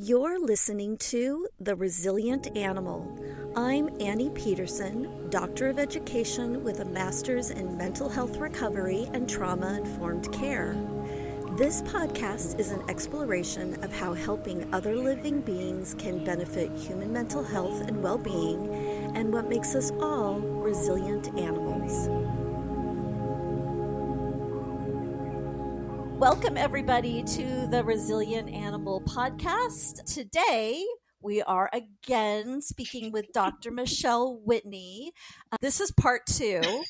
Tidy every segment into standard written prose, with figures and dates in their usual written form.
You're listening to The Resilient Animal. I'm Annie Petersen, Doctor of Education with a Master's in Mental Health Recovery and Trauma-Informed Care. This podcast is an exploration of how helping other living beings can benefit human mental health and well-being, and what makes us all resilient animals. Welcome, everybody, to the Resilient Animal Podcast. Today, we are again speaking with Dr. Michele Whitney. This is part 2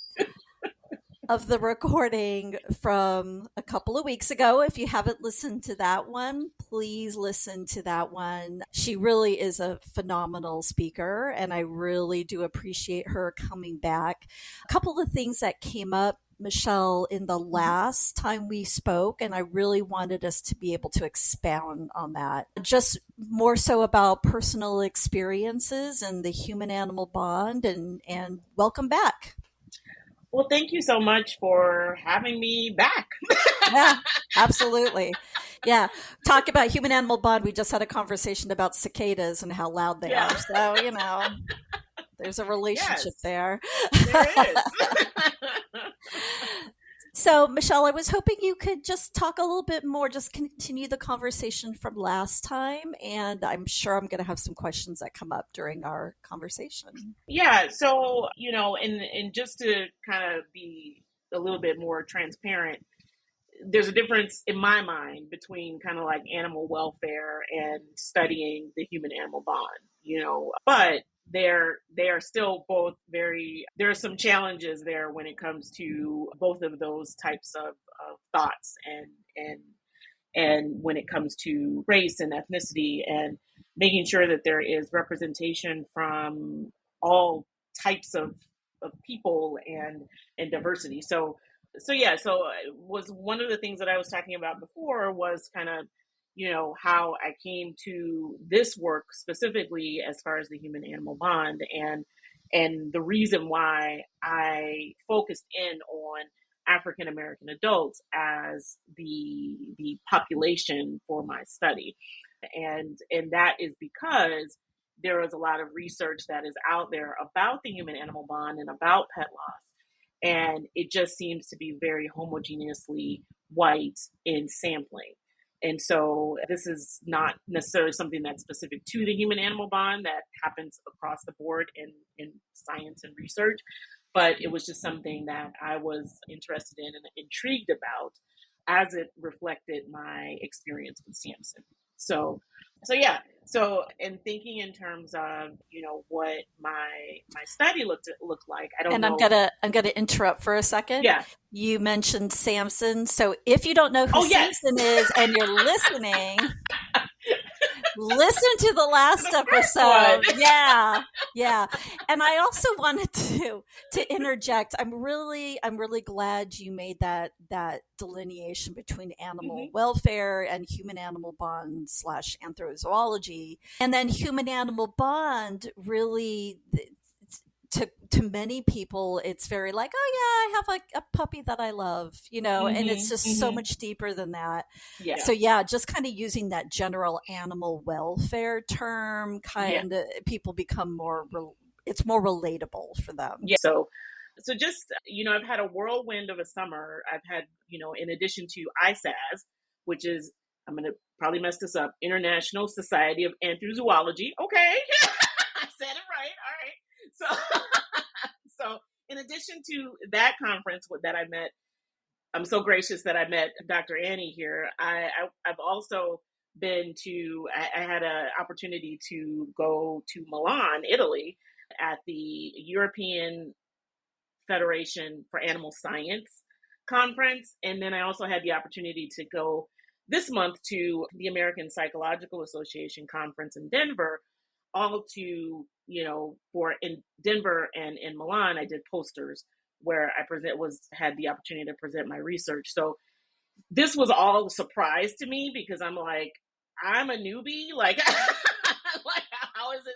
of the recording from a couple of weeks ago. If you haven't listened to that one, please listen to that one. She really is a phenomenal speaker, and I really do appreciate her coming back. A couple of things that came up, Michele, in the last time we spoke, and I really wanted us to be able to expound on that. Just more so about personal experiences and the human-animal bond, and welcome back. Well, thank you so much for having me back. Yeah, absolutely. Yeah. Talk about human-animal bond. We just had a conversation about cicadas and how loud they are. So, there's a relationship there. There is. So, Michele, I was hoping you could just talk a little bit more, just continue the conversation from last time. And I'm sure I'm going to have some questions that come up during our conversation. Yeah. So, and just to kind of be a little bit more transparent, there's a difference in my mind between kind of like animal welfare and studying the human-animal bond, but they are still both there are some challenges there when it comes to both of those types of thoughts and when it comes to race and ethnicity and making sure that there is representation from all types of people and diversity. So was one of the things that I was talking about before was kind of, how I came to this work specifically as far as the human-animal bond and the reason why I focused in on African American adults as the population for my study. And that is because there is a lot of research that is out there about the human-animal bond and about pet loss. And it just seems to be very homogeneously white in sampling. And so this is not necessarily something that's specific to the human-animal bond that happens across the board in science and research, but it was just something that I was interested in and intrigued about as it reflected my experience with Samson. So in thinking in terms of, what my study looked like, I don't know. I'm gonna interrupt for a second. Yeah. You mentioned Samson. So if you don't know who Samson is and you're listening, listen to the last episode. Yeah. And I also wanted to interject. I'm really glad you made that delineation between animal welfare and human-animal bond / anthrozoology. And then human-animal bond really, to many people, it's very like, oh yeah, I have like a puppy that I love, and it's just so much deeper than that. Yeah. So just kind of using that general animal welfare term, people become it's more relatable for them. Yeah. So just, I've had a whirlwind of a summer. I've had, in addition to ISAS, which is, I'm going to probably mess this up, International Society of Anthrozoology. Okay. I said it right. All right. So in addition to that conference that I met, I'm so gracious that I met Dr. Annie here. I've also been I had an opportunity to go to Milan, Italy, at the European Federation for Animal Science conference. And then I also had the opportunity to go this month to the American Psychological Association conference in Denver, all to, for in Denver and in Milan, I did posters where I had the opportunity to present my research. So this was all a surprise to me because I'm like, I'm a newbie. Like, like how is this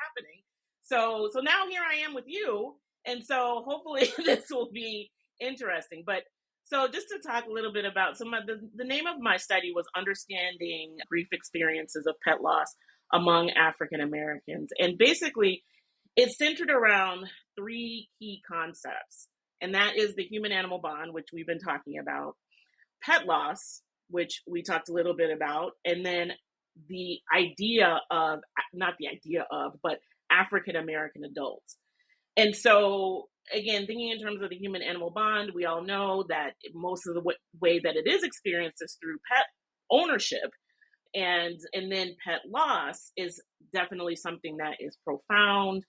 happening? So now here I am with you. And so hopefully this will be interesting. But So just to talk a little bit about some of the name of my study was Understanding Grief Experiences of Pet Loss Among African Americans. And basically, it's centered around three key concepts. And that is the human animal bond, which we've been talking about, pet loss, which we talked a little bit about, and then the idea of, not the idea of, but African American adults. And so, again, thinking in terms of the human animal bond, we all know that most of the way that it is experienced is through pet ownership. And then pet loss is definitely something that is profound,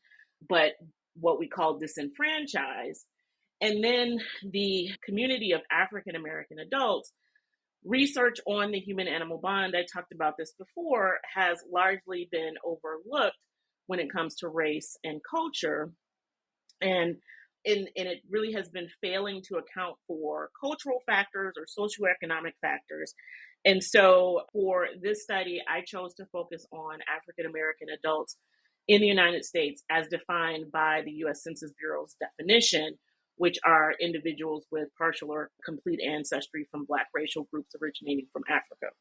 but what we call disenfranchised. And then the community of African American adults, research on the human animal bond, I talked about this before, has largely been overlooked when it comes to race and culture. And it really has been failing to account for cultural factors or socioeconomic factors. And so for this study, I chose to focus on African American adults in the United States as defined by the US Census Bureau's definition, which are individuals with partial or complete ancestry from Black racial groups originating from Africa.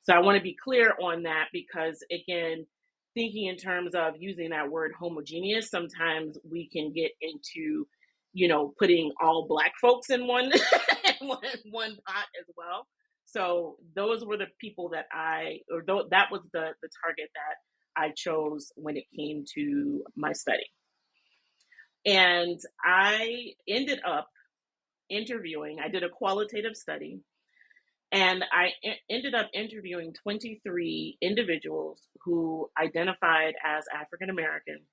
So I want to be clear on that because, again, thinking in terms of using that word homogeneous, sometimes we can get into, putting all Black folks in one, one pot as well. So those were the people that that was the target that I chose when it came to my study. And I ended up interviewing, I did a qualitative study, and I ended up interviewing 23 individuals who identified as African American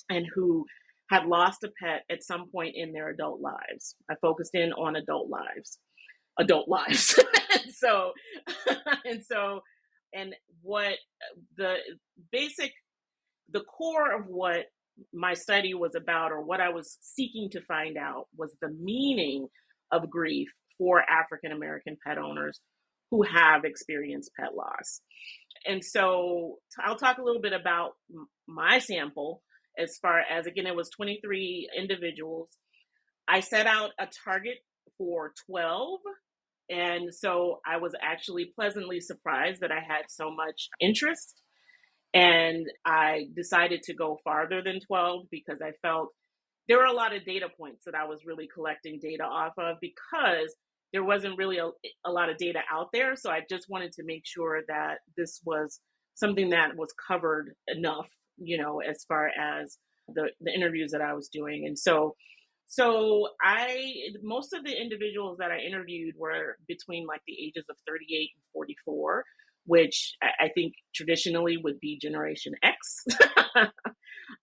and who had lost a pet at some point in their adult lives. I focused in on adult lives. and so, and what the core of what my study was about, or what I was seeking to find out, was the meaning of grief for African American pet owners who have experienced pet loss. And so I'll talk a little bit about my sample. As far as, again, it was 23 individuals. I set out a target for 12. And so I was actually pleasantly surprised that I had so much interest. And I decided to go farther than 12 because I felt there were a lot of data points that I was really collecting data off of, because there wasn't really a lot of data out there. So I just wanted to make sure that this was something that was covered enough, as far as the interviews that I was doing. And so most of the individuals that I interviewed were between like the ages of 38 and 44, which I think traditionally would be Generation X.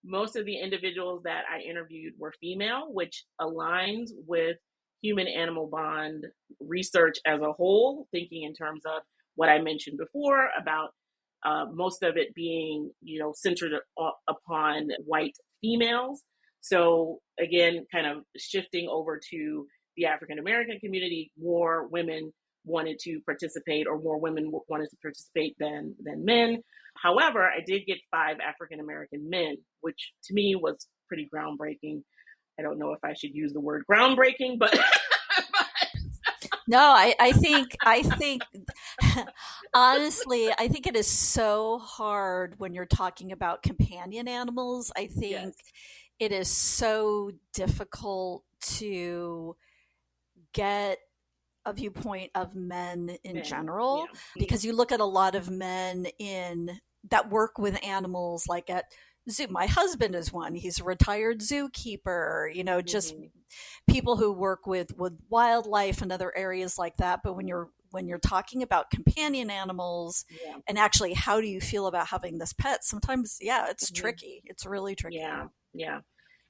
Most of the individuals that I interviewed were female, which aligns with human animal bond research as a whole, thinking in terms of what I mentioned before about most of it being, centered upon white females. So again, kind of shifting over to the African American community, more women wanted to participate, or more women wanted to participate than men. However, I did get 5 African American men, which to me was pretty groundbreaking. I don't know if I should use the word groundbreaking, but No, I think honestly, I think it is so hard when you're talking about companion animals. I think yes. it is so difficult to get a viewpoint of men in general, Yeah. because you look at a lot of men that work with animals, like at zoo. My husband is one. He's a retired zookeeper, just people who work with wildlife and other areas like that. But when you're talking about companion animals, Yeah. and actually how do you feel about having this pet, sometimes, it's tricky. It's really tricky. Yeah.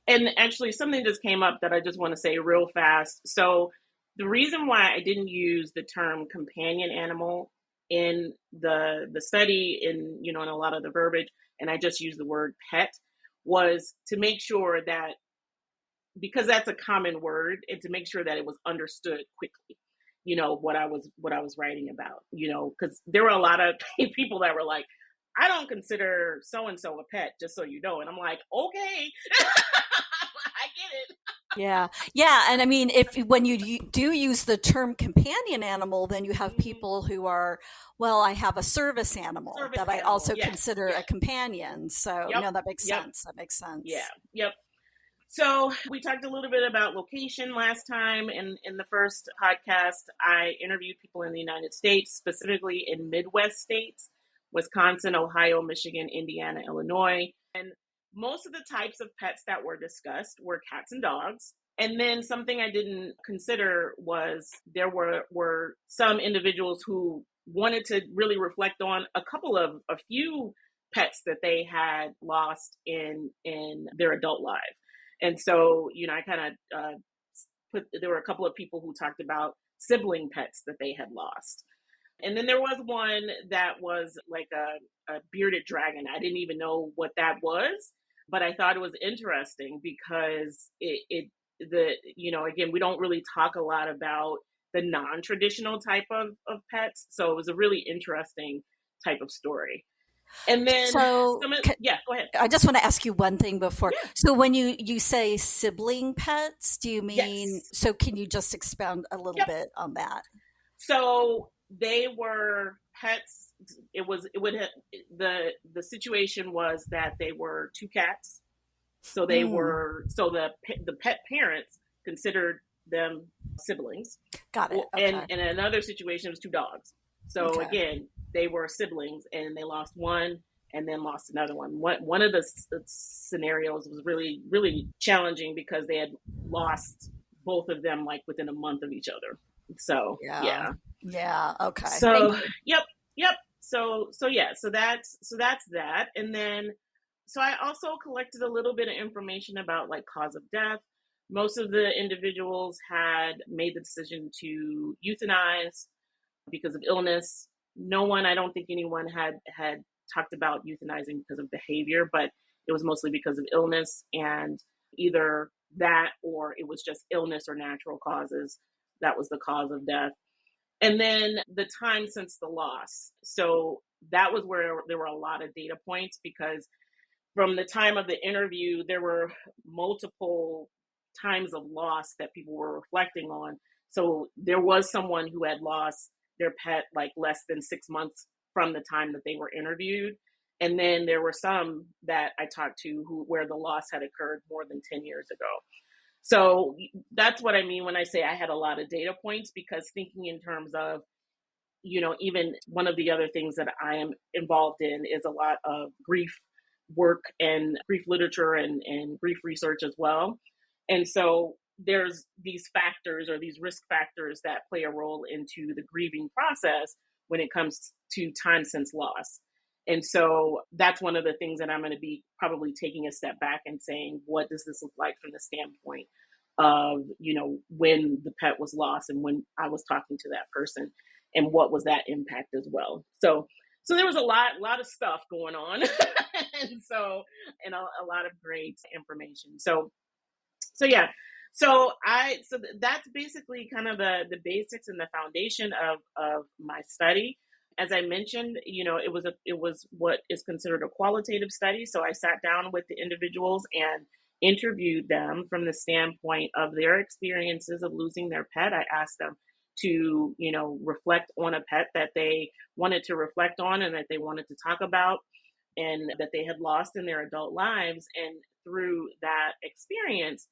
And actually, something just came up that I just want to say real fast. So the reason why I didn't use the term companion animal in the study, in a lot of the verbiage, and I just used the word pet, was to make sure that, because that's a common word, and to make sure that it was understood quickly, what I was writing about, because there were a lot of people that were like, I don't consider so and so a pet, just so you know. And I'm like, okay, I get it. Yeah. Yeah. And I mean, if when you do use the term companion animal, then you have Mhm. people who are, well, I have a service animal Service that I animal. also Yes. consider a Yes. companion. So, Yep. no, that makes Yep. sense. That makes Yeah. sense. Yep. So we talked a little bit about location last time. In the first podcast, I interviewed people in the United States, specifically in Midwest states, Wisconsin, Ohio, Michigan, Indiana, Illinois. And most of the types of pets that were discussed were cats and dogs. And then something I didn't consider was there were some individuals who wanted to really reflect on a few pets that they had lost in their adult life. And so, I kind of there were a couple of people who talked about sibling pets that they had lost. And then there was one that was like a bearded dragon. I didn't even know what that was, but I thought it was interesting because again, we don't really talk a lot about the non-traditional type of pets. So it was a really interesting type of story. And then So, yeah, go ahead. I just want to ask you one thing before. Yeah. So, when you say sibling pets, do you mean, Yes. so can you just expound a little Yep. bit on that? So they were pets. It would have the situation was that they were two cats. So they Mm, were so the pet parents considered them siblings. got it. And Okay. in another situation, it was two dogs. So Okay. again, they were siblings, and they lost one, and then lost another one. One of the scenarios was really really challenging because they had lost both of them like within a month of each other. So Yeah. yeah. Yeah. Okay. Thank So you. yep, yep. So yeah. So that's that, and then so I also collected a little bit of information about like cause of death. Most of the individuals had made the decision to euthanize because of illness. No one, I don't think anyone had talked about euthanizing because of behavior, but it was mostly because of illness, and either that or it was just illness or natural causes that was the cause of death. And then the time since the loss. So that was where there were a lot of data points because from the time of the interview, there were multiple times of loss that people were reflecting on. So there was someone who had lost their pet like less than 6 months from the time that they were interviewed. And then there were some that I talked to where the loss had occurred more than 10 years ago. So that's what I mean when I say I had a lot of data points, because thinking in terms of, even one of the other things that I am involved in is a lot of grief work and grief literature and grief research as well. And so there's these factors or these risk factors that play a role into the grieving process when it comes to time since loss. And so that's one of the things that I'm going to be probably taking a step back and saying, what does this look like from the standpoint of, when the pet was lost and when I was talking to that person, and what was that impact as well. So there was a lot of stuff going on. And a lot of great information. So yeah. So that's basically kind of the basics and the foundation of my study. As I mentioned, it was what is considered a qualitative study. So I sat down with the individuals and interviewed them from the standpoint of their experiences of losing their pet. I asked them to, reflect on a pet that they wanted to reflect on and that they wanted to talk about and that they had lost in their adult lives. And through that experience,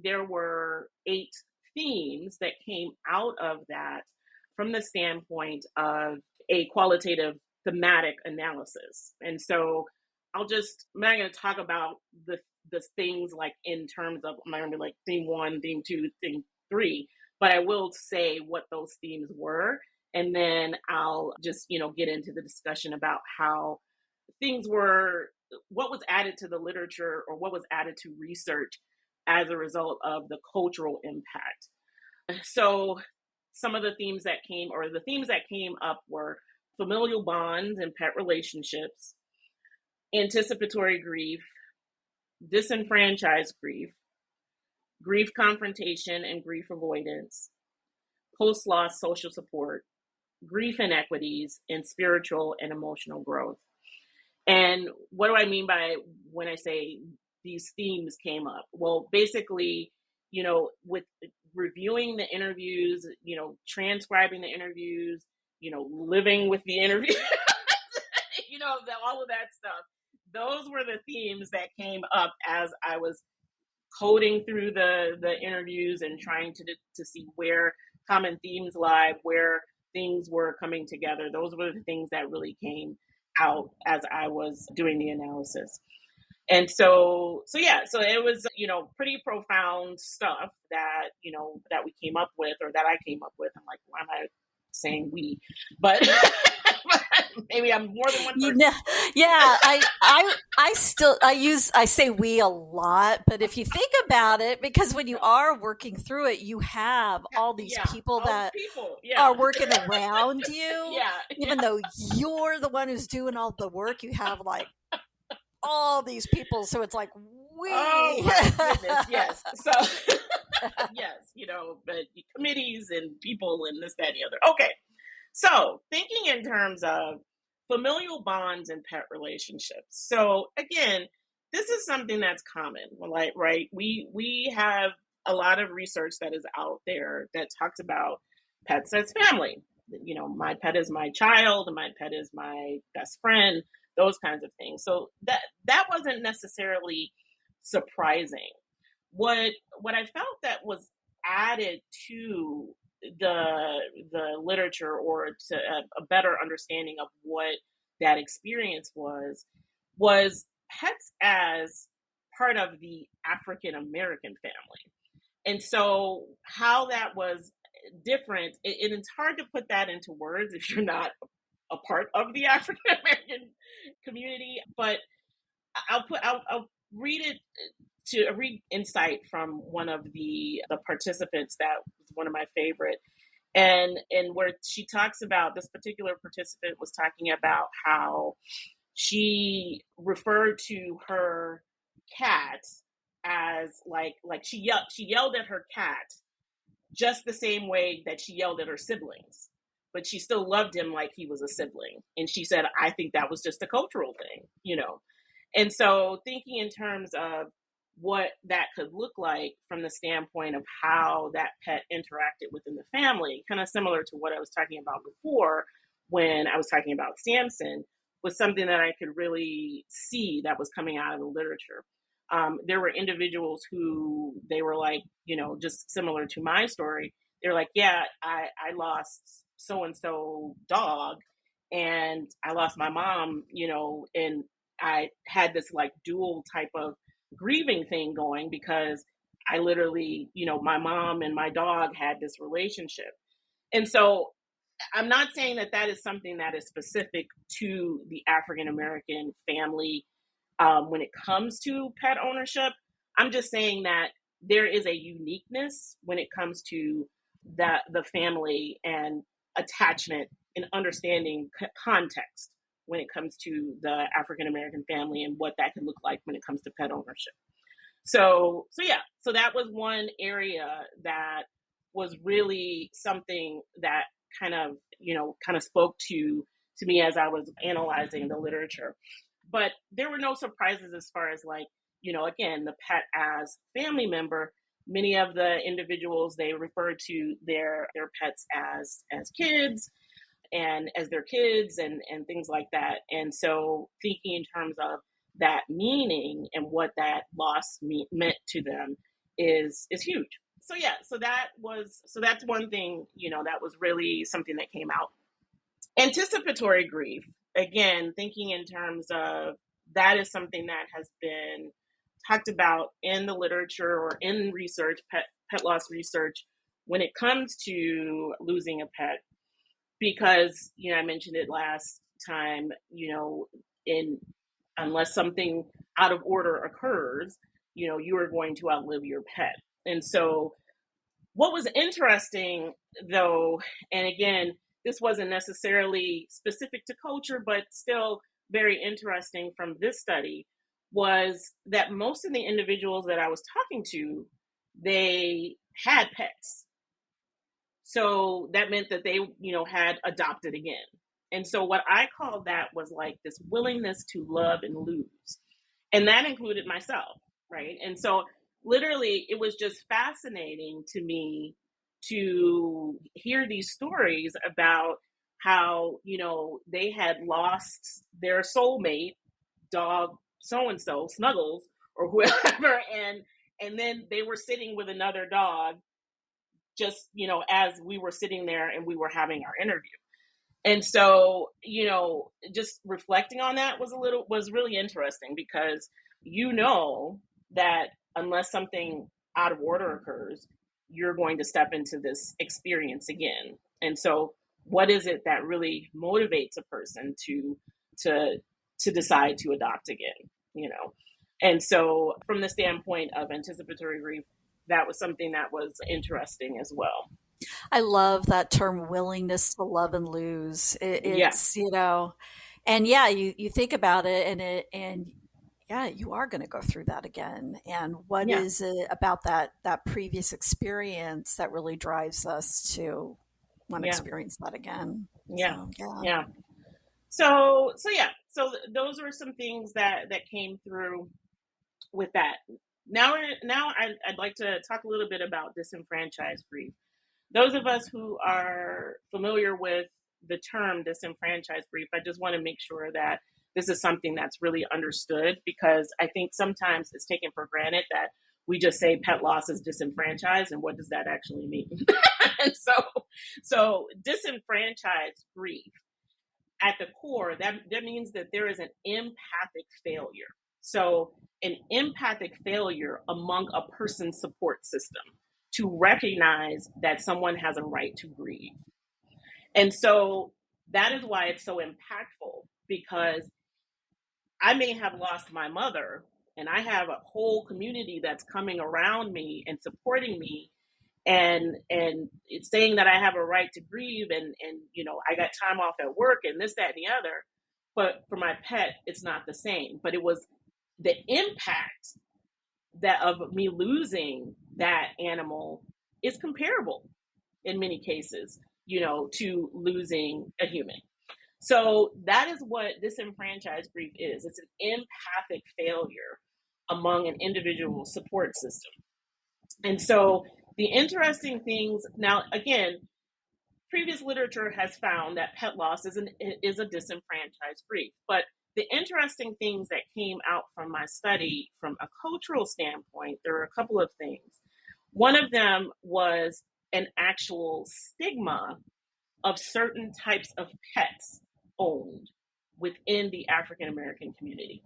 there were 8 themes that came out of that from the standpoint of a qualitative thematic analysis. And so I'm not going to talk about the things like in terms of, I'm not going to be like theme 1, theme 2, theme 3, but I will say what those themes were. And then I'll just, get into the discussion about how things were, what was added to the literature or what was added to research as a result of the cultural impact. So some of the themes that came up were familial bonds and pet relationships, anticipatory grief, disenfranchised grief, grief confrontation and grief avoidance, post loss social support, grief inequities, and spiritual and emotional growth. And what do I mean by when I say these themes came up? Well, basically, with reviewing the interviews, transcribing the interviews, living with the interview, all of that stuff. Those were the themes that came up as I was coding through the interviews and trying to see where common themes lie, where things were coming together. Those were the things that really came out as I was doing the analysis. And so it was, pretty profound stuff that, that we came up with, or that I came up with. I'm like, why am I saying we? But maybe I'm more than one person. Yeah, I say we a lot, but if you think about it, because when you are working through it, you have all these people that are working around you. Even though you're the one who's doing all the work, you have like all these people, so it's like we. Oh my goodness, yes. So yes, but committees and people and this, that, and the other. Okay, so thinking in terms of familial bonds and pet relationships. So again, this is something that's common, like, right? We have a lot of research that is out there that talks about pets as family. My pet is my child, my pet is my best friend, those kinds of things. So that wasn't necessarily surprising. What I felt that was added to the literature, or to a better understanding of what that experience was pets as part of the African American family. And so how that was different, it's hard to put that into words if you're not a part of the African American community, but I'll read it to read insight from one of the participants that was one of my favorite, and where she talks about, this particular participant was talking about how she referred to her cat as like she yelled at her cat just the same way that she yelled at her siblings, but she still loved him like he was a sibling. And she said, I think that was just a cultural thing. And so thinking in terms of what that could look like from the standpoint of how that pet interacted within the family, kind of similar to what I was talking about before when I was talking about Samson, was something that I could really see that was coming out of the literature. There were individuals who, they were like, just similar to my story. They're like, yeah, I lost so-and-so dog, and I lost my mom, and I had this like dual type of grieving thing going, because I literally, my mom and my dog had this relationship. And so I'm not saying that is something that is specific to the African American family when it comes to pet ownership. I'm just saying that there is a uniqueness when it comes to the family and attachment and understanding context when it comes to the African American family and what that can look like when it comes to pet ownership. So that was one area that was really something that kind of spoke to me as I was analyzing the literature. But there were no surprises as far as like, again, the pet as family member. Many of the individuals, they refer to their pets as kids, and as their kids, and things like that. And so thinking in terms of that meaning and what that loss meant to them is huge. So that's one thing, that was really something that came out. Anticipatory grief, again, thinking in terms of that is something that has been talked about in the literature or in research, pet loss research, when it comes to losing a pet. Because, I mentioned it last time, unless something out of order occurs, you are going to outlive your pet. And so what was interesting, though, and again, this wasn't necessarily specific to culture, but still very interesting from this study, was that most of the individuals that I was talking to, they had pets. So that meant that they, had adopted again. And so what I called that was like this willingness to love and lose. And that included myself, right? And so literally, it was just fascinating to me to hear these stories about how, they had lost their soulmate, dog so and so, Snuggles or whoever, and then they were sitting with another dog, just as we were sitting there and we were having our interview. And so, just reflecting on that was really interesting, because that unless something out of order occurs, you're going to step into this experience again. And so what is it that really motivates a person to decide to adopt again? And so from the standpoint of anticipatory grief, that was something that was interesting as well. I love that term, willingness to love and lose. Yeah, It's, and yeah, you think about it, and yeah, you are going to go through that again. And what yeah, is it about that previous experience that really drives us to want to yeah, experience that again? yeah, So, yeah. yeah. So yeah, those were some things that came through with that. Now I'd like to talk a little bit about disenfranchised grief. Those of us who are familiar with the term disenfranchised grief, I just want to make sure that this is something that's really understood, because I think sometimes it's taken for granted that we just say pet loss is disenfranchised, and what does that actually mean? And so disenfranchised grief, at the core, that means that there is an empathic failure. So an empathic failure among a person's support system to recognize that someone has a right to grieve. And so that is why it's so impactful, because I may have lost my mother, and I have a whole community that's coming around me and supporting me, and it's saying that I have a right to grieve, and I got time off at work and this, that, and the other. But for my pet, it's not the same. But it was the impact that of me losing that animal is comparable in many cases, to losing a human. So that is what disenfranchised grief is. It's an empathic failure among an individual support system. And so the interesting things, now again, previous literature has found that pet loss is a disenfranchised grief. But the interesting things that came out from my study from a cultural standpoint, there are a couple of things. One of them was an actual stigma of certain types of pets owned within the African American community.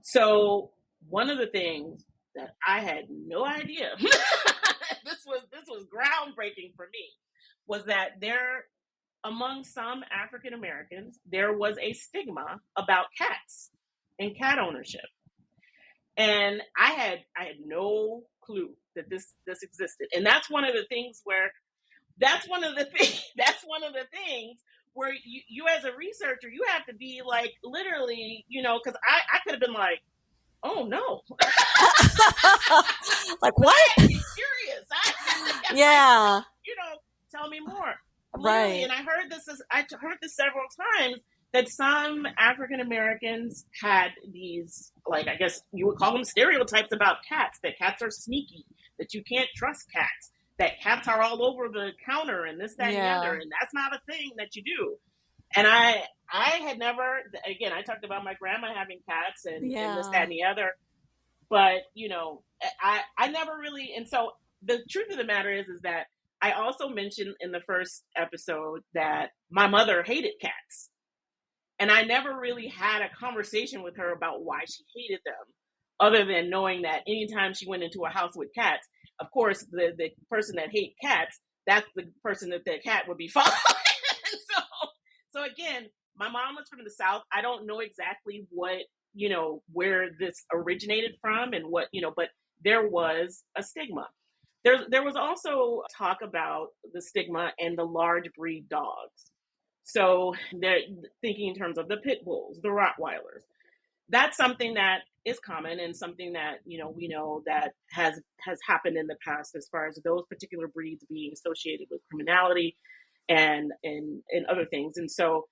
So one of the things that I had no idea, this was groundbreaking for me, was that there, among some African Americans, there was a stigma about cats and cat ownership. And I had no clue that this existed. And that's one of the things where that's one of the things where you as a researcher, you have to be like, literally, because I could have been like, oh no. Like, what? I had to be curious. Yeah. Tell me more. Literally, Right. and I heard this several times, that some African Americans had these, like, I guess you would call them stereotypes about cats, that cats are sneaky, that you can't trust cats, that cats are all over the counter and this, that, and the other, and that's not a thing that you do. And I had never, again, I talked about my grandma having cats and this, that, and the other, but I never really, and so the truth of the matter is that I also mentioned in the first episode that my mother hated cats. And I never really had a conversation with her about why she hated them, other than knowing that anytime she went into a house with cats, of course, the person that hates cats, that's the person that the cat would be following. so again, my mom was from the South. I don't know exactly what, where this originated from and what, but there was a stigma. There was also talk about the stigma and the large breed dogs. So they're thinking in terms of the pit bulls, the Rottweilers. That's something that is common, and something that, we know that has happened in the past, as far as those particular breeds being associated with criminality and other things. And so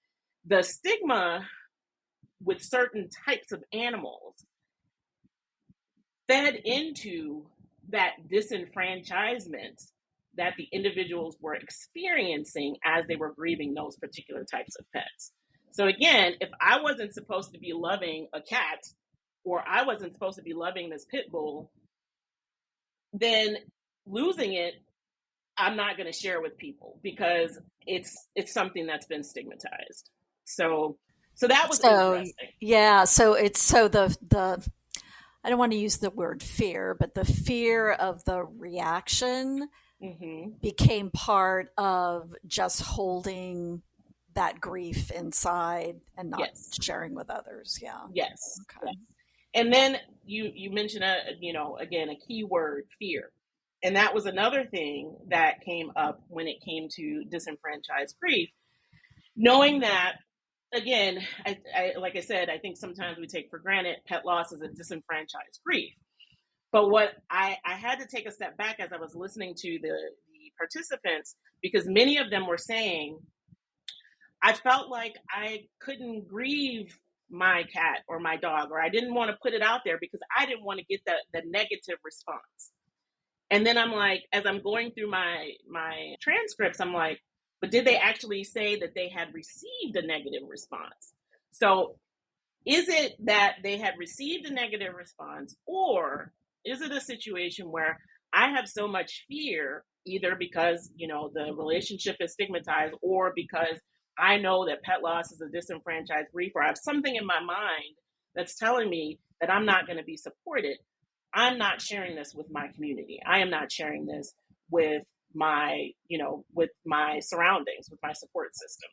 the stigma with certain types of animals fed into that disenfranchisement that the individuals were experiencing as they were grieving those particular types of pets. So again, if I wasn't supposed to be loving a cat, or I wasn't supposed to be loving this pit bull, then losing it, I'm not going to share with people because it's something that's been stigmatized. So that was interesting. Yeah, so the I don't want to use the word fear, but the fear of the reaction became part of just holding that grief inside and not sharing with others. Yeah. Yes. Okay. Yes. And then you mentioned again, a key word, fear. And that was another thing that came up when it came to disenfranchised grief, knowing that, again, I like I said, I think sometimes we take for granted pet loss as a disenfranchised grief. But what I had to take a step back as I was listening to the participants, because many of them were saying, I felt like I couldn't grieve my cat or my dog, or I didn't want to put it out there because I didn't want to get the negative response. And then I'm like, as I'm going through my transcripts, I'm like, but did they actually say that they had received a negative response? So is it that they had received a negative response, or is it a situation where I have so much fear, either because, the relationship is stigmatized, or because I know that pet loss is a disenfranchised grief, or I have something in my mind that's telling me that I'm not going to be supported. I'm not sharing this with my community. I am not sharing this with my, with my surroundings, with my support system.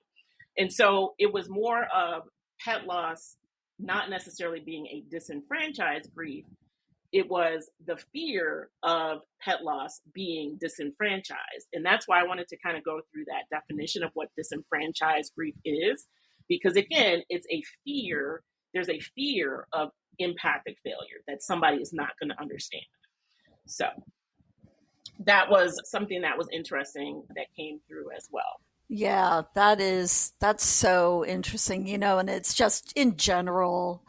And so it was more of pet loss not necessarily being a disenfranchised grief. It was the fear of pet loss being disenfranchised. And that's why I wanted to kind of go through that definition of what disenfranchised grief is. Because again, it's a fear. There's a fear of empathic failure that somebody is not going to understand. So that was something that was interesting that came through as well. Yeah, that's so interesting, and it's just in general,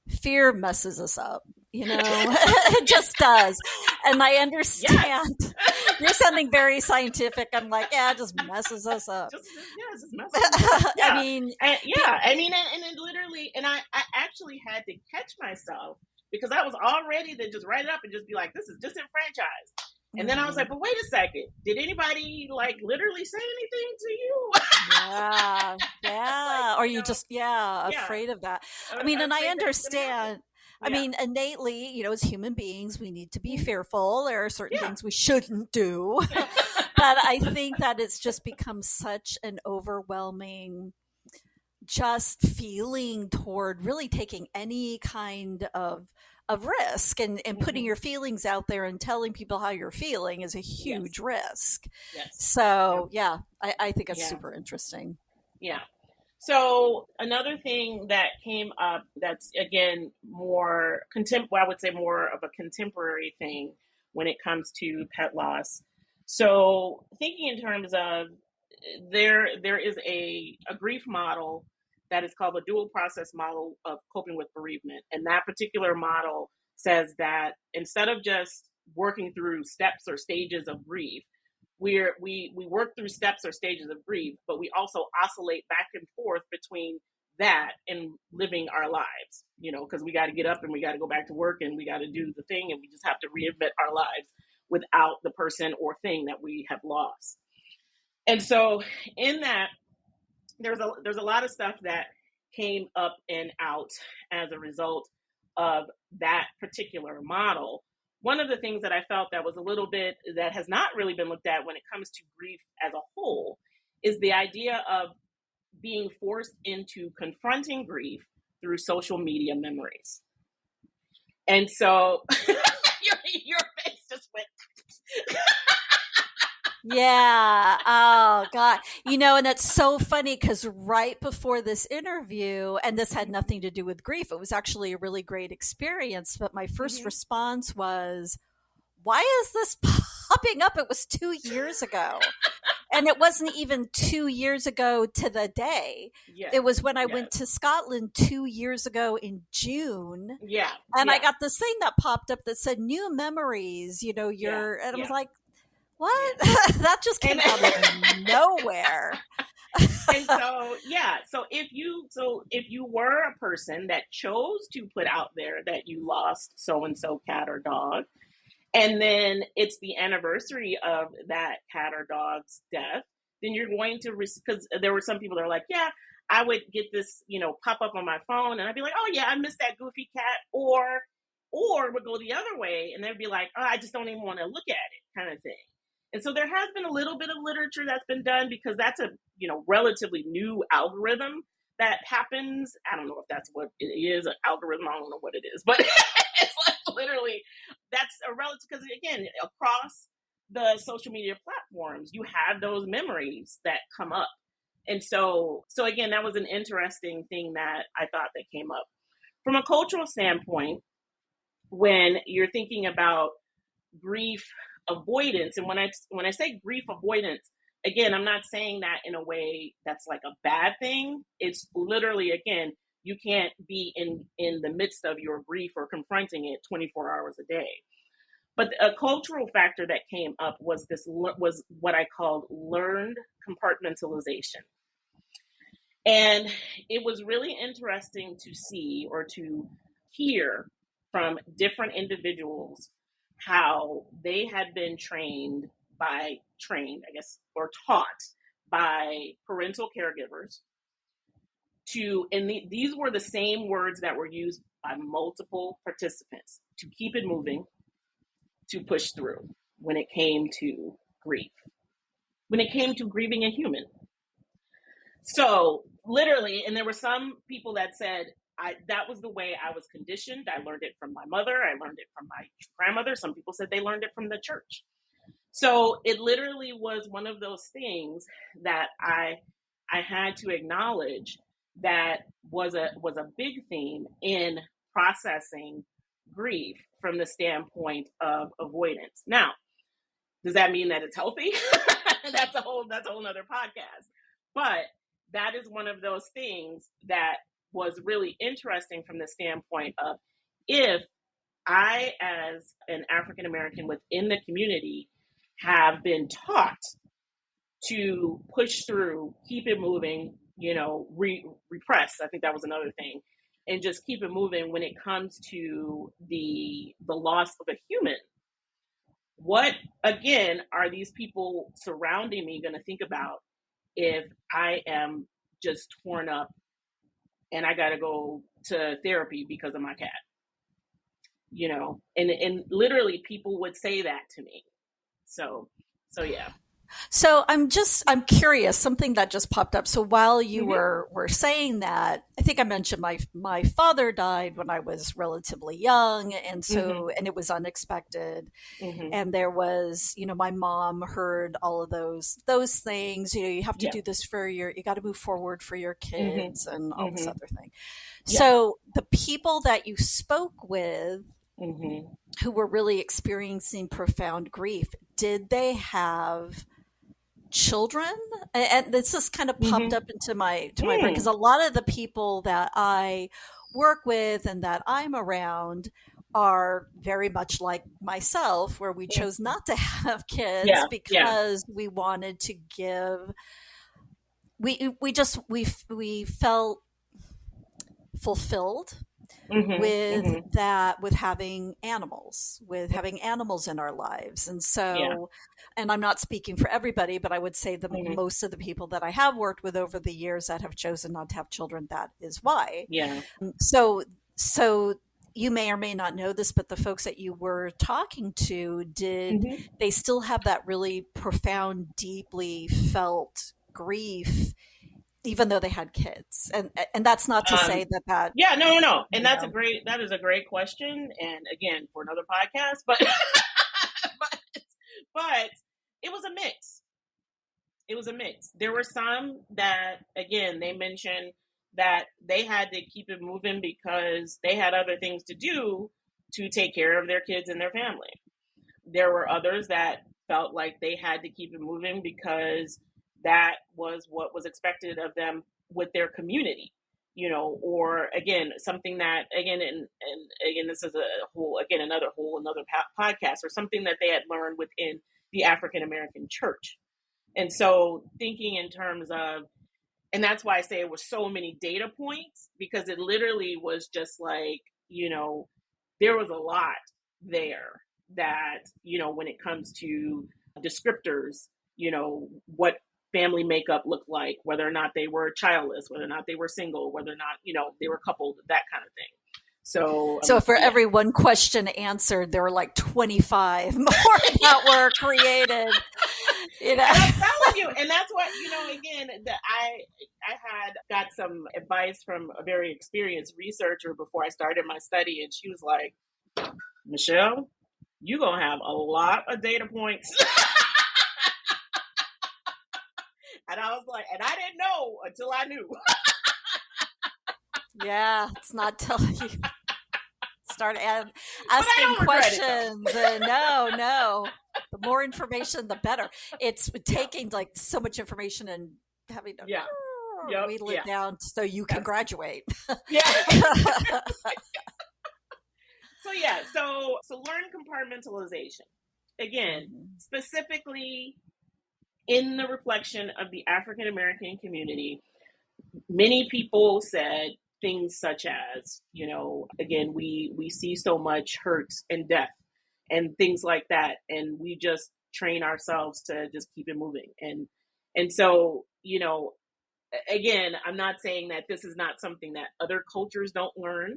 fear messes us up, it just does. And I understand you're sounding very scientific. I'm like, yeah, it just messes us up. Just messes us up. Yeah. I mean, and it literally, and I actually had to catch myself because I was all ready to just write it up and just be like, this is disenfranchised. And then I was like, but wait a second. Did anybody literally say anything to you? Yeah. Yeah. Or you just, afraid of that. I mean, and I understand. I mean, innately, as human beings, we need to be fearful. There are certain things we shouldn't do. But I think that it's just become such an overwhelming just feeling toward really taking any kind of risk and putting your feelings out there and telling people how you're feeling is a huge risk. Yes. So I think it's super interesting. Yeah. So another thing that came up that's, again, I would say more of a contemporary thing when it comes to pet loss. So thinking in terms of there is a grief model that is called the dual process model of coping with bereavement. And that particular model says that instead of just working through steps or stages of grief, we work through steps or stages of grief, but we also oscillate back and forth between that and living our lives, because we got to get up and we got to go back to work and we got to do the thing, and we just have to reinvent our lives without the person or thing that we have lost. And so in that, there's a lot of stuff that came up and out as a result of that particular model. One of the things that I felt that was a little bit that has not really been looked at when it comes to grief as a whole is the idea of being forced into confronting grief through social media memories. And so your face just went. Yeah. Oh, God. And it's so funny because right before this interview, and this had nothing to do with grief, it was actually a really great experience. But my first response was, why is this popping up? It was 2 years ago. And it wasn't even 2 years ago to the day. Yes. It was when I Yes. went to Scotland 2 years ago in June. Yeah. And Yeah. I got this thing that popped up that said new memories, and I was like, what? That just came out of nowhere. And so, yeah. So if you were a person that chose to put out there that you lost so-and-so cat or dog, and then it's the anniversary of that cat or dog's death, then you're going to, because there were some people that are like, yeah, I would get this, pop up on my phone, and I'd be like, oh yeah, I missed that goofy cat, or would go the other way, and they'd be like, oh, I just don't even want to look at it, kind of thing. And so there has been a little bit of literature that's been done, because that's a relatively new algorithm that happens. I don't know if that's what it is, an algorithm. I don't know what it is, but it's like literally that's a relative, because again, across the social media platforms, you have those memories that come up. And so again, that was an interesting thing that I thought that came up. From a cultural standpoint, when you're thinking about grief avoidance, and when I say grief avoidance, again, I'm not saying that in a way that's like a bad thing. It's literally, again, you can't be in the midst of your grief or confronting it 24 hours a day. But a cultural factor that came up was what I called learned compartmentalization. And it was really interesting to see or to hear from different individuals how they had been trained, I guess, or taught by parental caregivers these were the same words that were used by multiple participants: to keep it moving, to push through, when it came to grief, when it came to grieving a human. So literally, and there were some people that said, that was the way I was conditioned. I learned it from my mother. I learned it from my grandmother. Some people said they learned it from the church. So it literally was one of those things that I had to acknowledge that was a big theme in processing grief from the standpoint of avoidance. Now, does that mean that it's healthy? That's a whole nother podcast. But that is one of those things that was really interesting from the standpoint of, if I, as an African American within the community, have been taught to push through, keep it moving, repress, I think that was another thing, and just keep it moving when it comes to the loss of a human. What, again, are these people surrounding me going to think about if I am just torn up and I got to go to therapy because of my cat? And literally people would say that to me. So yeah. So I'm curious, something that just popped up. So while you were saying that, I think I mentioned my father died when I was relatively young. And so, and it was unexpected. And there was, my mom heard all of those things, you have to do this you got to move forward for your kids and all this other thing. Yeah. So the people that you spoke with who were really experiencing profound grief, did they have children? And this just kind of popped up into my brain, because a lot of the people that I work with and that I'm around are very much like myself, where we chose not to have kids because we wanted to give, we felt fulfilled with that, with having animals in our lives. And so, and I'm not speaking for everybody, but I would say that most of the people that I have worked with over the years that have chosen not to have children, that is why. Yeah. So you may or may not know this, but the folks that you were talking to, did they still have that really profound, deeply felt grief, even though they had kids? And that's not to say that. Yeah, no. And that is a great question. And again, for another podcast, but it was a mix. It was a mix. There were some that, again, they mentioned that they had to keep it moving because they had other things to do to take care of their kids and their family. there were others that felt like they had to keep it moving because that was what was expected of them with their community, or again, something that, and again, this is another podcast, or something that they had learned within the African American church. And so thinking in terms of, and that's why I say it was so many data points, because it literally was just like, there was a lot there that, when it comes to descriptors, what family makeup looked like, whether or not they were childless, whether or not they were single, whether or not, they were coupled, that kind of thing. So for every one question answered, there were like 25 more that were created. And I'm telling you, and that's what, again, that I had got some advice from a very experienced researcher before I started my study, and she was like, Michele, you're going to have a lot of data points. And I was like, and I didn't know until I knew. Yeah, it's not telling you. Start asking questions. No. The more information, the better. It's taking like so much information and having to wheedle it down so you can graduate. Yeah. So learn compartmentalization. Again, specifically in the reflection of the African American community, many people said things such as, again, we see so much hurt and death and things like that, and we just train ourselves to just keep it moving. And so, again, I'm not saying that this is not something that other cultures don't learn,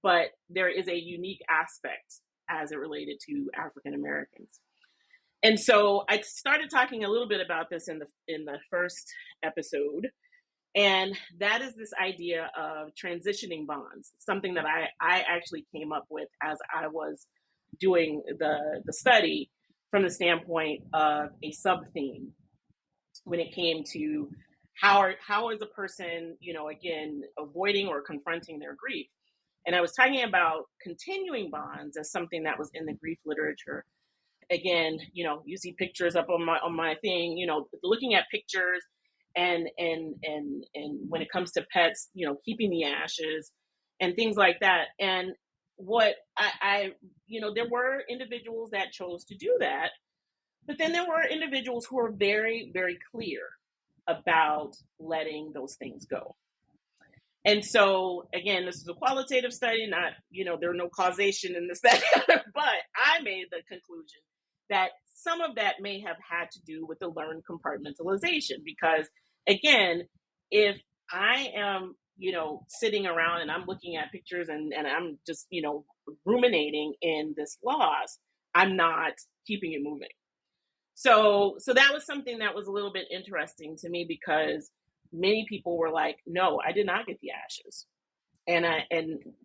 but there is a unique aspect as it related to African Americans. And so I started talking a little bit about this in the first episode. And that is this idea of transitioning bonds, something that I actually came up with as I was doing the study from the standpoint of a sub-theme when it came to how is a person, again, avoiding or confronting their grief. And I was talking about continuing bonds as something that was in the grief literature. Again, you see pictures up on my thing, looking at pictures and when it comes to pets, keeping the ashes and things like that. And what I there were individuals that chose to do that, but then there were individuals who were very, very clear about letting those things go. And so, again, this is a qualitative study, not, there are no causation in this, that, but I made the conclusion that some of that may have had to do with the learned compartmentalization, because, again, if I am, sitting around and I'm looking at pictures and I'm just, ruminating in this loss, I'm not keeping it moving. So that was something that was a little bit interesting to me, because many people were like, no, I did not get the ashes. And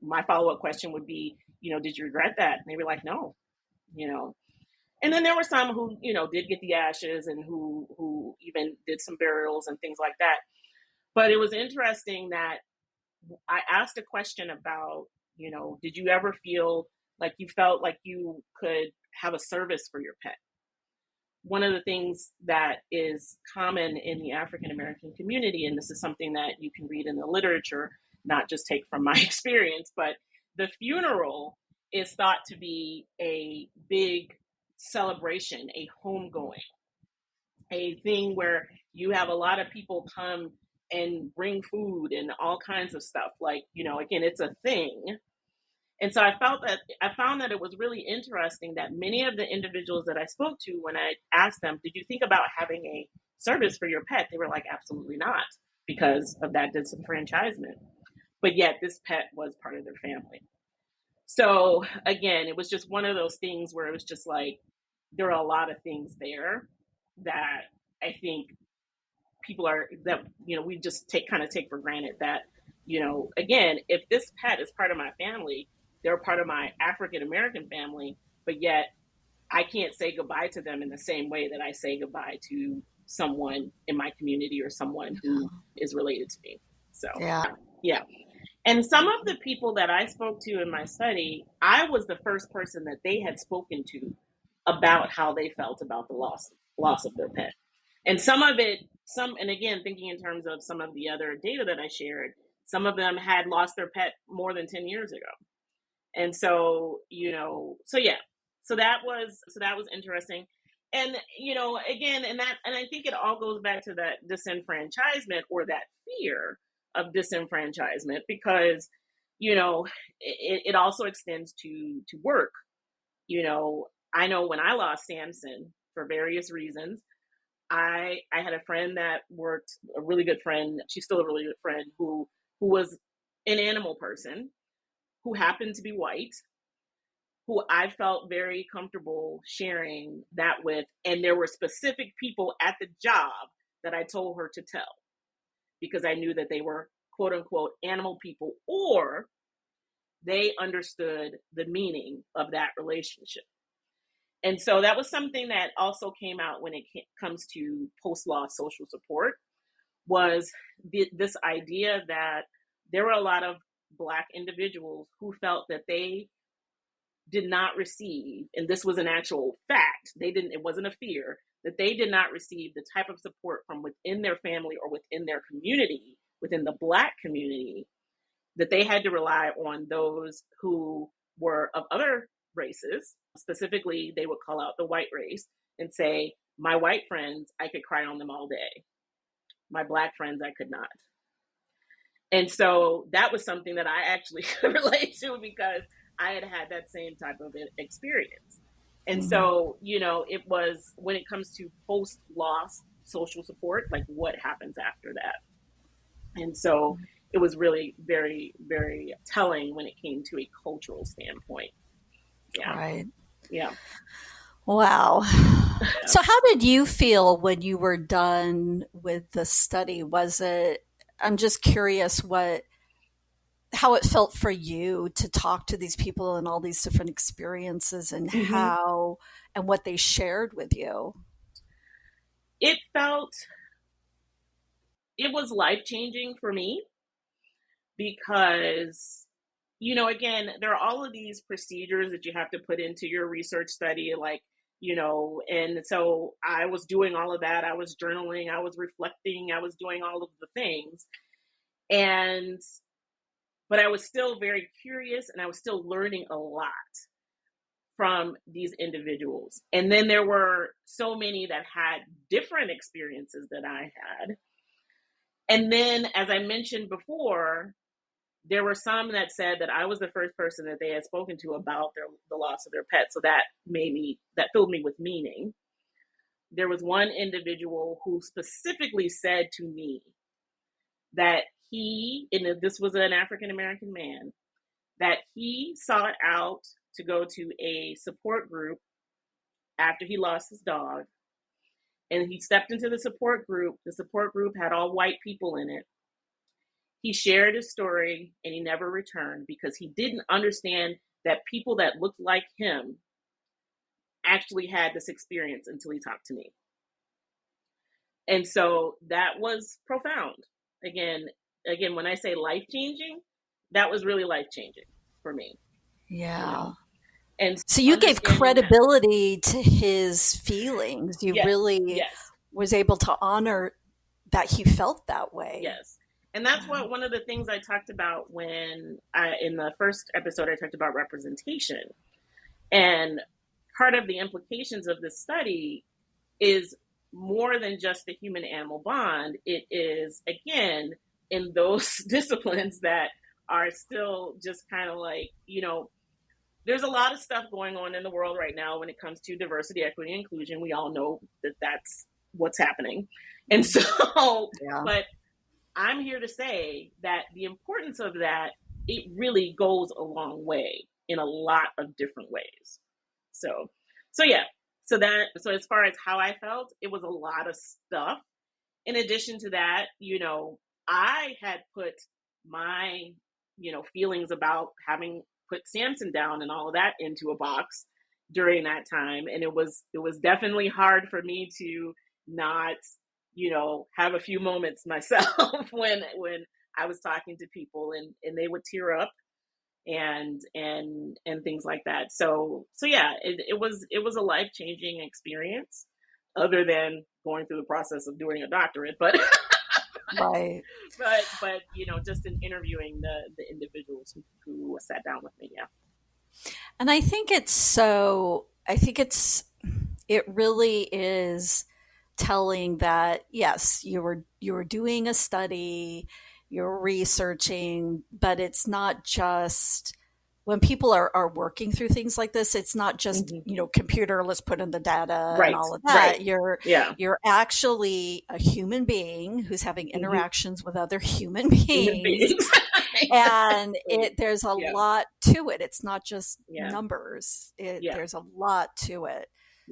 my follow-up question would be, did you regret that? And they were like, no, And then there were some who, did get the ashes and who even did some burials and things like that. But it was interesting that I asked a question about, did you ever feel like you felt like you could have a service for your pet? One of the things that is common in the African American community, and this is something that you can read in the literature, not just take from my experience, but the funeral is thought to be a big celebration, a homegoing, a thing where you have a lot of people come and bring food and all kinds of stuff. Like, again, it's a thing. And so I found that it was really interesting that many of the individuals that I spoke to, when I asked them, did you think about having a service for your pet? They were like, absolutely not, because of that disenfranchisement. But yet this pet was part of their family. So again, it was just one of those things where it was just like, there are a lot of things there that I think people we just take for granted that, again, if this pet is part of my family, they're part of my African American family, but yet I can't say goodbye to them in the same way that I say goodbye to someone in my community or someone who is related to me. So, yeah. And some of the people that I spoke to in my study, I was the first person that they had spoken to about how they felt about the loss of their pet. And some of it, and again, thinking in terms of some of the other data that I shared, some of them had lost their pet more than 10 years ago. And so, so that was interesting. And, again, and I think it all goes back to that disenfranchisement, or that fear of disenfranchisement, because, it also extends to work. I know when I lost Samson for various reasons, I had a friend that worked, a really good friend. She's still a really good friend who was an animal person, who happened to be white, who I felt very comfortable sharing that with. And there were specific people at the job that I told her to tell, because I knew that they were quote unquote animal people, or they understood the meaning of that relationship. And so that was something that also came out when it comes to post-loss social support, was this idea that there were a lot of Black individuals who felt that they did not receive, and this was an actual fact, it wasn't a fear, that they did not receive the type of support from within their family or within their community, within the Black community, that they had to rely on those who were of other races. Specifically, they would call out the white race and say, my white friends, I could cry on them all day. My Black friends, I could not. And so that was something that I actually could relate to, because I had that same type of experience. And so, it was, when it comes to post-loss social support, like what happens after that? And so it was really very, very telling when it came to a cultural standpoint. Yeah. Right. Yeah. Wow. So how did you feel when you were done with the study? I'm just curious how it felt for you to talk to these people and all these different experiences, and and what they shared with you. It was life-changing for me, because, again, there are all of these procedures that you have to put into your research study, like, and so I was doing all of that. I was journaling, I was reflecting, I was doing all of the things. But I was still very curious, and I was still learning a lot from these individuals. And then there were so many that had different experiences that I had. And then, as I mentioned before, there were some that said that I was the first person that they had spoken to about the loss of their pet. So that filled me with meaning. There was one individual who specifically said to me that this was an African-American man, that he sought out to go to a support group after he lost his dog. And he stepped into the support group. The support group had all white people in it. He shared his story, and he never returned, because he didn't understand that people that looked like him actually had this experience until he talked to me. And so that was profound. Again, when I say life-changing, that was really life-changing for me. Yeah. And so you gave credibility to his feelings. You really was able to honor that he felt that way. Yes. And that's one of the things I talked about in the first episode, I talked about representation. And part of the implications of this study is more than just the human-animal bond. It is, again, in those disciplines that are still just kind of like, there's a lot of stuff going on in the world right now when it comes to diversity, equity, and inclusion. We all know that that's what's happening. And so, but I'm here to say that the importance of that, it really goes a long way in a lot of different ways. So as far as how I felt, it was a lot of stuff. In addition to that, I had put my, feelings about having put Samson down and all of that into a box during that time. And it was definitely hard for me to not, have a few moments myself when I was talking to people, and they would tear up, and things like that. So yeah, it was a life changing experience, other than going through the process of doing a doctorate, but Right. but just in interviewing the individuals who sat down with me. Yeah. And I think it really is telling that, yes, you were doing a study, you're researching, but it's not just when people are working through things like this, it's not just, Hmm. computer, let's put in the data and Right. all of Right. that. You're Yeah. you're actually a human being who's having Hmm. interactions with other human Human beings, beings. and Exactly. there's a Yeah. lot to it. It's not just Yeah. numbers. Yeah. There's a lot to it.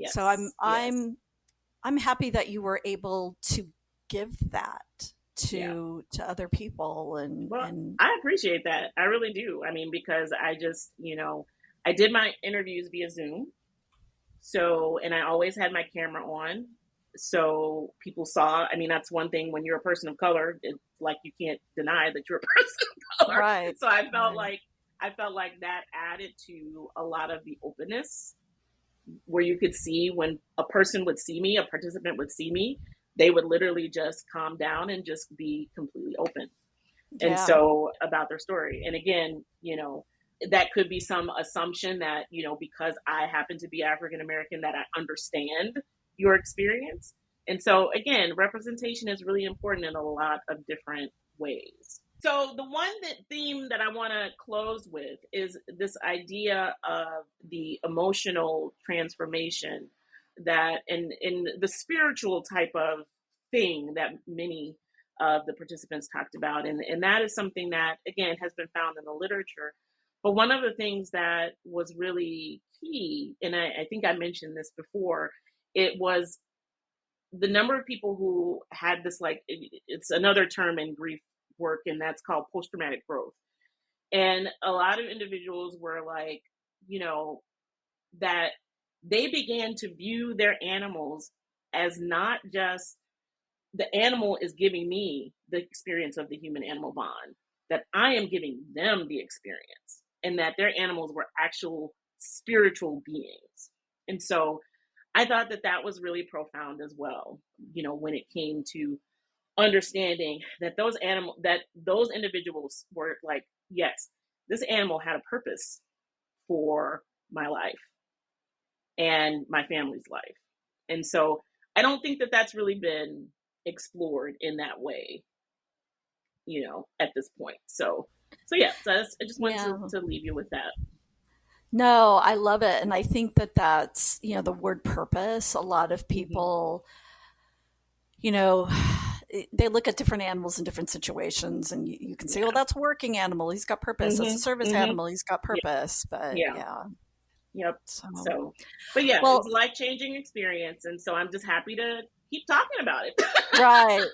So i'm Yes. Yes. i'm i'm happy that you were able to give that Yeah. to other people, and Well, and I appreciate that. I really do. I mean, because I just, I did my interviews via Zoom. So, and I always had my camera on. So people saw, I mean, that's one thing when you're a person of color, it's like you can't deny that you're a person of color. right, So right, I felt like that added to a lot of the openness, where you could see when a person would see me, a participant would see me, they would literally just calm down and just be completely open. And yeah, so about their story. And again, that could be some assumption that, because I happen to be African American, that I understand your experience. And so again, representation is really important in a lot of different ways. So the one theme that I want to close with is this idea of the emotional transformation, that in the spiritual type of thing that many of the participants talked about. And that is something that, again, has been found in the literature. But one of the things that was really key, and I think I mentioned this before, it was the number of people who had this, like, it's another term in grief work, and that's called post traumatic growth. And a lot of individuals were like, you know, that they began to view their animals as not just the animal is giving me the experience of the human animal bond, that I am giving them the experience, and that their animals were actual spiritual beings. And so I thought that that was really profound as well, when it came to understanding that those individuals were like, yes, this animal had a purpose for my life and my family's life. And so I don't think that that's really been explored in that way, at this point. So yeah, I just wanted yeah. to leave you with that. No, I love it, and I think that that's, the word purpose. A lot of Hmm. people, you know they look at different animals in different situations, and you can say, well, Yeah. that's a working animal, he's got purpose. That's a Hmm. service Hmm. animal, he's got Yeah. purpose. But Yeah. yeah, Yep. so, So, but yeah, it was a well, life changing experience, and so I'm just happy to keep talking about it. right.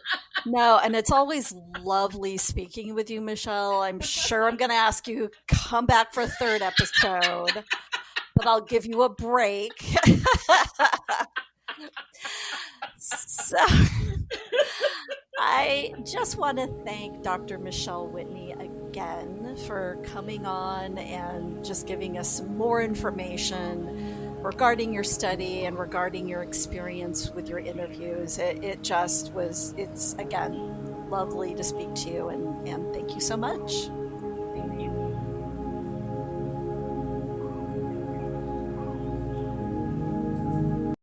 No, and it's always lovely speaking with you, Michelle. I'm sure I'm going to ask you come back for a third episode, but I'll give you a break. So I just want to thank Dr. Michele Whitney again for coming on and just giving us some more information regarding your study and regarding your experience with your interviews. It just was, it's again lovely to speak to you, and thank you so much.